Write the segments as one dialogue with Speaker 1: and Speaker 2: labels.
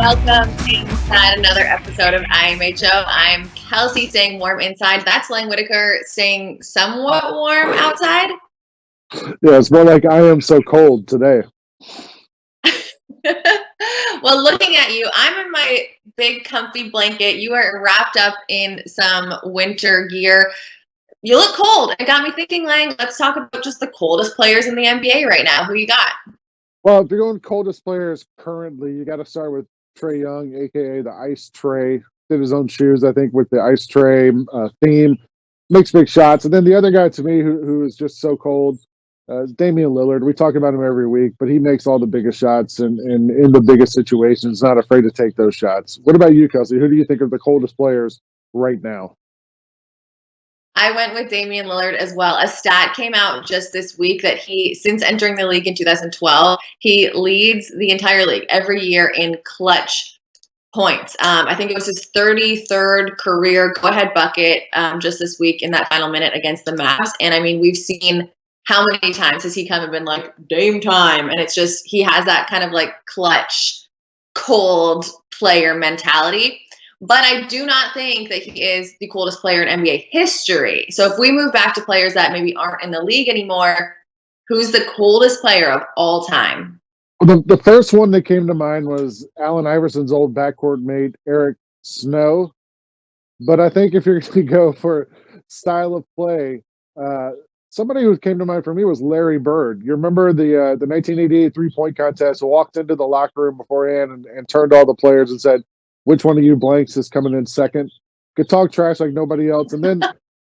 Speaker 1: Welcome inside another episode of IMHO. I'm Kelcey saying warm inside. That's Whitaker saying somewhat warm outside.
Speaker 2: Yeah, it's more like I am so cold today.
Speaker 1: Well, looking at you, I'm in my big comfy blanket. You are wrapped up in some winter gear. You look cold. It got me thinking, Lang, let's talk about just the coldest players in the NBA right now. Who you got?
Speaker 2: Well, if you're going coldest players currently, you got to start with Trae Young, a.k.a. the Ice Trae. Did his own shoes, I think, with the Ice Trae theme. Makes big shots. And then the other guy to me who is just so cold, Damian Lillard. We talk about him every week, but he makes all the biggest shots and in the biggest situations, not afraid to take those shots. What about you, Kelcey? Who do you think are the coldest players right now?
Speaker 1: I went with Damian Lillard as well. A stat came out just this week that since entering the league in 2012, he leads the entire league every year in clutch points. I think it was his 33rd career go-ahead bucket just this week in that final minute against the Mavs. And I mean, we've seen how many times has he come and been like, Dame time? And it's just, he has that kind of like clutch, cold player mentality. But I do not think that he is the coldest player in NBA history. So if we move back to players that maybe aren't in the league anymore, who's the coldest player of all time?
Speaker 2: The first one that came to mind was Allen Iverson's old backcourt mate, Eric Snow. But I think if you're going to go for style of play, somebody who came to mind for me was Larry Bird. You remember the 1988 three-point contest, walked into the locker room beforehand and turned to all the players and said, which one of you blanks is coming in second? Could talk trash like nobody else. And then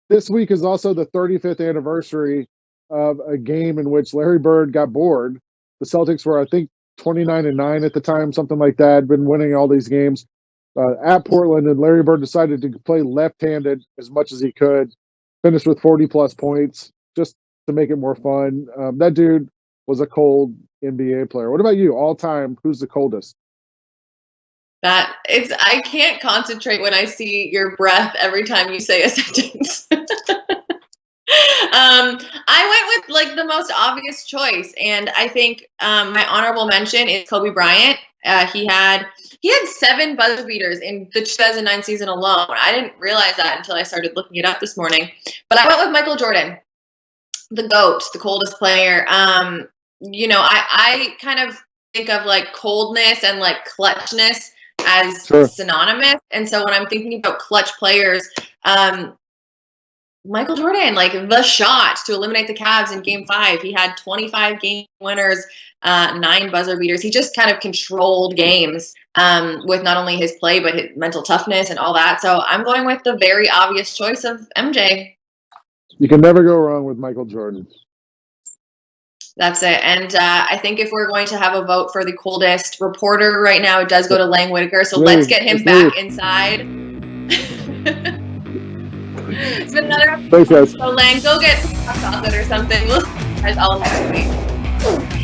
Speaker 2: this week is also the 35th anniversary of a game in which Larry Bird got bored. The Celtics were, I think, 29-9 at the time, something like that, been winning all these games at Portland, and Larry Bird decided to play left-handed as much as he could, finished with 40-plus points just to make it more fun. That dude was a cold NBA player. What about you? All time, who's the coldest?
Speaker 1: I can't concentrate when I see your breath every time you say a sentence. I went with like the most obvious choice, and I think my honorable mention is Kobe Bryant. He had 7 buzzer beaters in the 2009 season alone. I didn't realize that until I started looking it up this morning. But I went with Michael Jordan, the GOAT, the coldest player. I kind of think of like coldness and like clutchness as synonymous. And so when I'm thinking about clutch players, Michael Jordan, like the shot to eliminate the Cavs in Game 5. He had 25 game winners, 9 buzzer beaters. He just kind of controlled games with not only his play, but his mental toughness and all that. So I'm going with the very obvious choice of MJ.
Speaker 2: You can never go wrong with Michael Jordan.
Speaker 1: That's it. And I think if we're going to have a vote for the coldest reporter right now, it does go to Lang Whitaker. So let's get him back inside. It's been another episode.
Speaker 2: Thanks, guys.
Speaker 1: So Lang, go get some chocolate or something. We'll see you guys all next week.